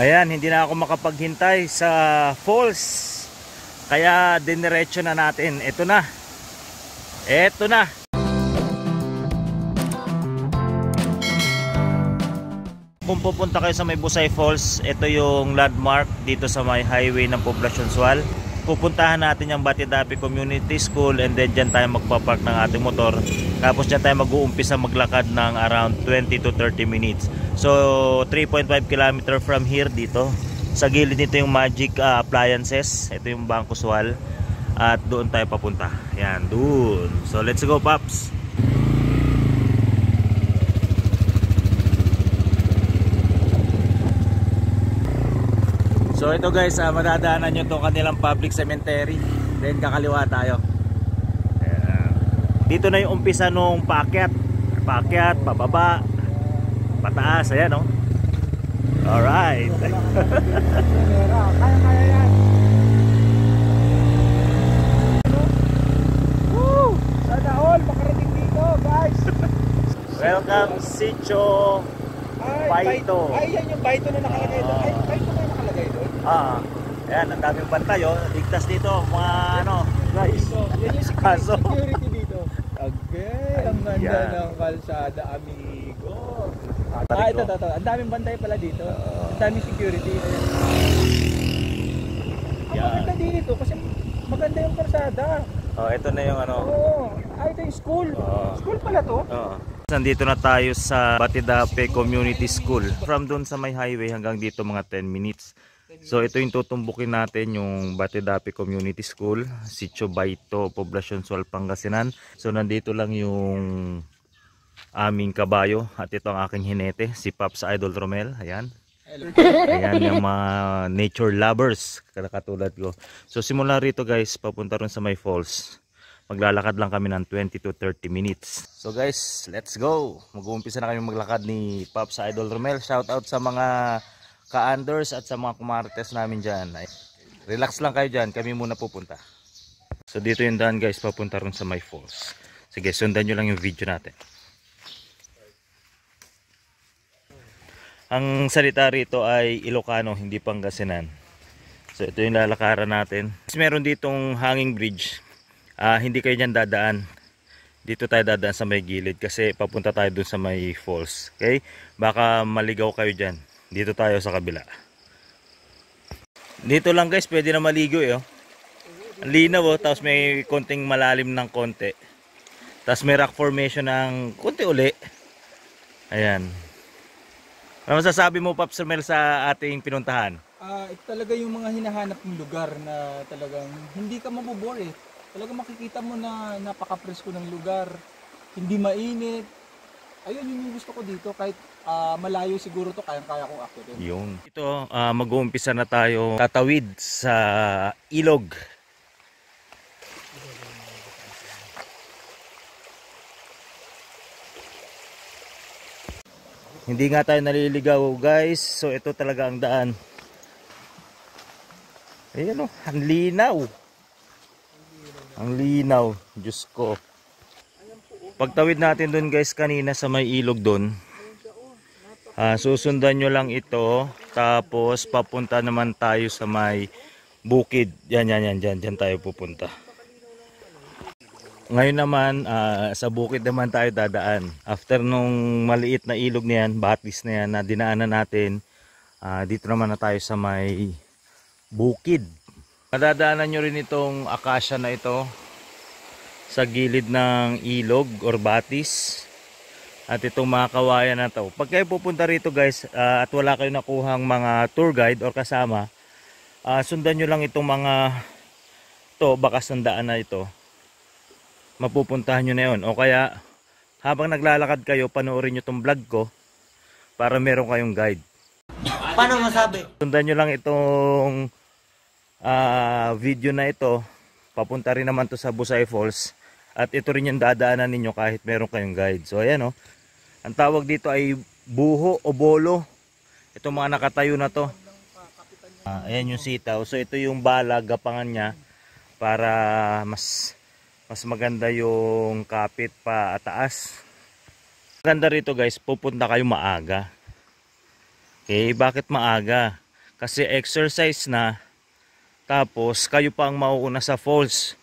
Ayan, hindi na ako makapaghintay sa falls. Kaya diniretso na natin. Ito na. Ito na. Kung pupunta kayo sa may Busay Falls, ito yung landmark dito sa may highway ng Poblacion Sual. Pupuntahan natin yung Bati-Dapi Community School and then dyan tayo magpapark ng ating motor. Tapos dyan tayo mag-uumpisa maglakad ng around 20 to 30 minutes. So 3.5 km from here dito. Sa gilid nito yung Magic Appliances. Ito yung Bangko Sual. At doon tayo papunta. Yan, doon. So let's go, Paps. So ito guys, madadaanan nyo itong kanilang public cemetery. Then kakaliwa tayo. Dito na yung umpisa nung paakyat. Paakyat, pababa, pataas. Ayan o. Alright. Kaya yan. Woo! Sana all makarating dito guys. Welcome Sitio Baito. Ay, yan yung Baito na nakalagay doon. Ay, Baito na nakalagay doon. Ayan, ang daming bantay oh. Ligtas dito, mga ano, guys. Yan yung Kaso. security dito. Okay, ang ganda Ayan. ng kalsada, amigo. Ito. Ito. Ang daming bantay pala dito. Ang daming security. Ang maganda dito kasi maganda yung kalsada. Oh, ito na yung ano. Oo. Ito yung school. School pala to. Nandito na tayo sa Bati-Dapi Community School. From doon sa may highway hanggang dito mga 10 minutes. So ito yung tutumbukin natin, yung Bati-Dapi Community School, Sitio Baito, Poblacion Sual, Pangasinan. So nandito lang yung aming kabayo at ito ang aking hinete, si Pops Idol Romel. Ayan. Ayan yung mga nature lovers katulad ko. So simula rito guys, papunta ron sa may falls. Maglalakad lang kami ng 20 to 30 minutes. So guys, let's go. Mag-uumpisa na kami maglakad ni Pops Idol Romel. Shout out sa mga ka-unders at sa mga kumartes namin dyan. Relax lang kayo dyan, kami muna pupunta. So dito yung daan guys, papunta ron sa may falls. Sige, sundan nyo lang yung video natin. Ang salita rito ay Ilocano, hindi Pangasinan. So ito yung lalakaran natin. Meron ditong hanging bridge. Hindi kayo dyan dadaan. Dito tayo dadaan sa may gilid kasi papunta tayo dun sa may falls. Okay? Baka maligaw kayo dyan. Dito tayo sa kabila. Dito lang guys, pwede na maligo eh. Oh. Ang linaw oh, tapos may konting malalim ng konti. Tapos may rock formation ng konti uli. Ayan. Ano masasabi mo, Pops Romel, sa ating pinuntahan? Ito talaga yung mga hinahanap ng lugar na talagang hindi ka mabubore eh. Talagang makikita mo na napaka-presko ng lugar. Hindi mainit. Ayun yung gusto ko dito. Kahit malayo siguro to, kayang-kaya kong akyatin. Yung ito, mag-uumpisa na tayo tatawid sa ilog. Hindi nga tayo naliligaw guys. So ito talaga ang daan. Ayan o, ang linaw. Ang linaw, Diyos ko. Pagtawid natin dun guys kanina sa may ilog dun, susundan nyo lang ito. Tapos papunta naman tayo sa may bukid. Yan, dyan tayo pupunta. Ngayon naman, sa bukid naman tayo dadaan. After nung maliit na ilog na yan, batis na yan na dinaanan natin, dito naman na tayo sa may bukid. Madadaanan nyo rin itong akasya na ito sa gilid ng ilog or batis. At itong mga kawayan na ito. Pag kayo pupunta rito guys, at wala kayo nakuhang mga tour guide or kasama, sundan nyo lang itong mga bakas ng daan na ito. Mapupuntahan nyo na yun. O kaya habang naglalakad kayo, panoorin nyo itong vlog ko para meron kayong guide. Paano masabi? Sundan nyo lang itong video na ito. Papunta rin naman to sa Busay Falls. At ito rin yung dadaanan ninyo kahit meron kayong guide. So ayan o. Ang tawag dito ay buho o bolo. Itong mga nakatayo na to. Ayan yung sitaw. So ito yung bala, gapangan niya para mas maganda yung kapit pa ataas. Maganda rito guys, pupunta kayo maaga. Okay, bakit maaga? Kasi exercise na, tapos kayo pa ang mauuna sa falls.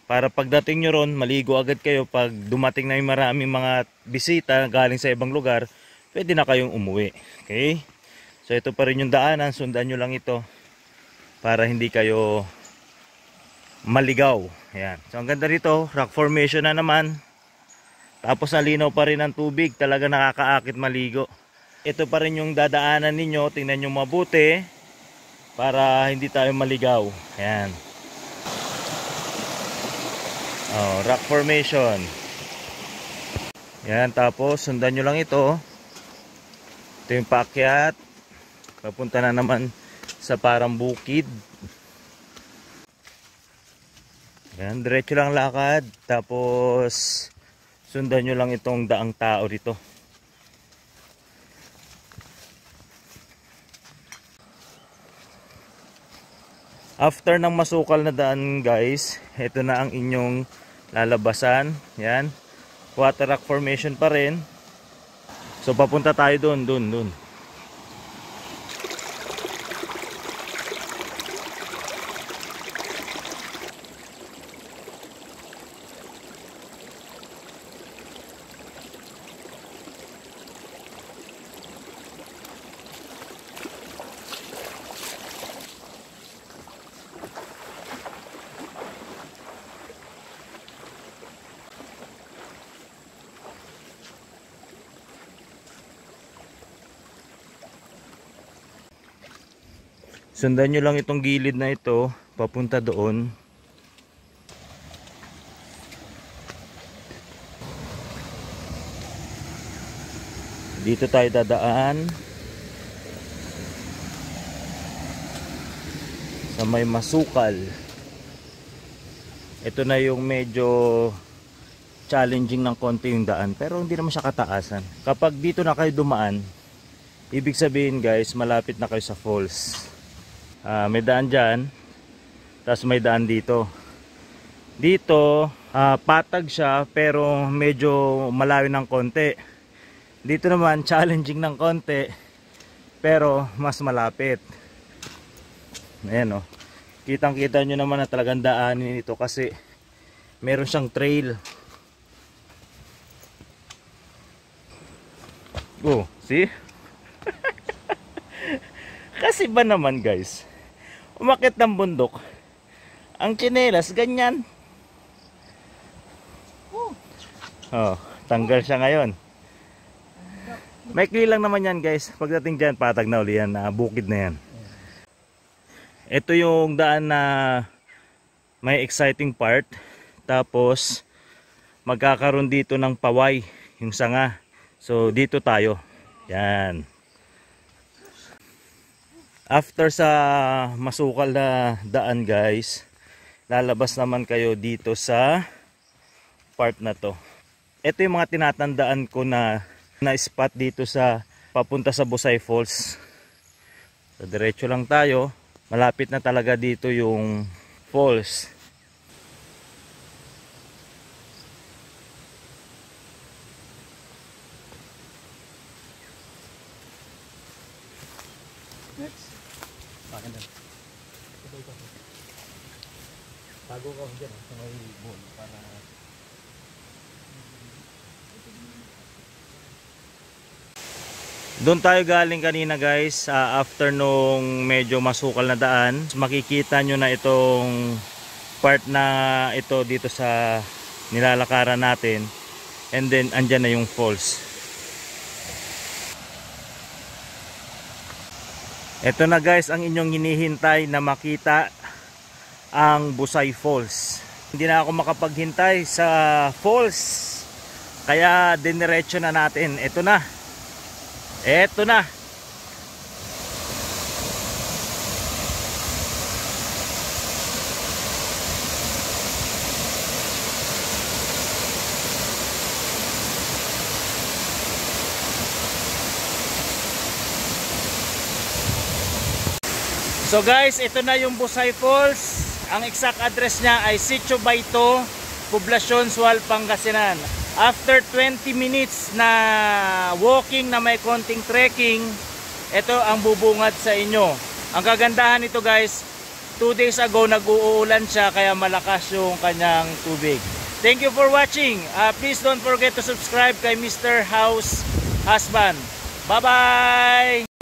Para pagdating nyo ron, maligo agad kayo. Pag dumating na yung maraming mga bisita galing sa ibang lugar, pwede na kayong umuwi. Okay? So ito pa rin yung daanan, sundan nyo lang ito para hindi kayo maligaw. Ayan. So ang ganda rito, rock formation na naman. Tapos nalinaw pa rin ang tubig, talaga nakakaakit maligo. Ito pa rin yung dadaanan ninyo, tingnan nyo mabuti para hindi tayo maligaw. Ayan. Oh, rock formation. Ayan, tapos sundan nyo lang ito. Ito yung paakyat. Papunta na naman sa parang bukid. Ayan, diretso lang lakad. Tapos sundan nyo lang itong daang tao rito. After ng masukal na daan guys, ito na ang inyong lalabasan. Yan. Water rock formation pa rin. So papunta tayo doon. Sundan nyo lang itong gilid na ito, papunta doon. Dito tayo dadaan. Sa may masukal. Ito na yung medyo challenging ng konti yung daan, pero hindi naman siya kataasan. Kapag dito na kayo dumaan, ibig sabihin guys, malapit na kayo sa falls. May daan dyan, tapos may daan dito. Dito patag siya pero medyo malayo ng konti. Dito naman challenging ng konti pero mas malapit. Ayan o, kitang kita nyo naman na talagang daanin ito kasi meron siyang trail. Oh, see? Kasi ba naman guys, umakyat ng bundok, ang tsinelas ganyan. Oh, tanggal siya ngayon. Maikli lang naman yan guys. Pagdating dyan, patag na uli yan, bukid na yan. Ito yung daan na may exciting part. Tapos magkakaroon dito ng paway, yung sanga. So dito tayo. Yan. After sa masukal na daan guys, lalabas naman kayo dito sa part na to. Ito yung mga tinatandaan ko na spot dito sa papunta sa Busay Falls. So diretso lang tayo. Malapit na talaga dito yung falls. Next. Akin din. Tago ka dyan sa may bowl para... Doon tayo galing kanina guys, after nung medyo masukal na daan. Makikita nyo na itong part na ito dito sa nilalakaran natin. And then andyan na yung falls. Ito na guys ang inyong hinihintay na makita ang Busay Falls. Hindi na ako makapaghintay sa falls. Kaya diniretso na natin. Ito na. Ito na. So guys, ito na yung Busay Falls. Ang exact address niya ay Sitio Baito, Poblacion, Sual, Pangasinan. After 20 minutes na walking na may konting trekking, ito ang bubungad sa inyo. Ang kagandahan nito guys, 2 days ago nag-uulan siya kaya malakas yung kanyang tubig. Thank you for watching. Please don't forget to subscribe kay Mr. House Husband. Bye-bye!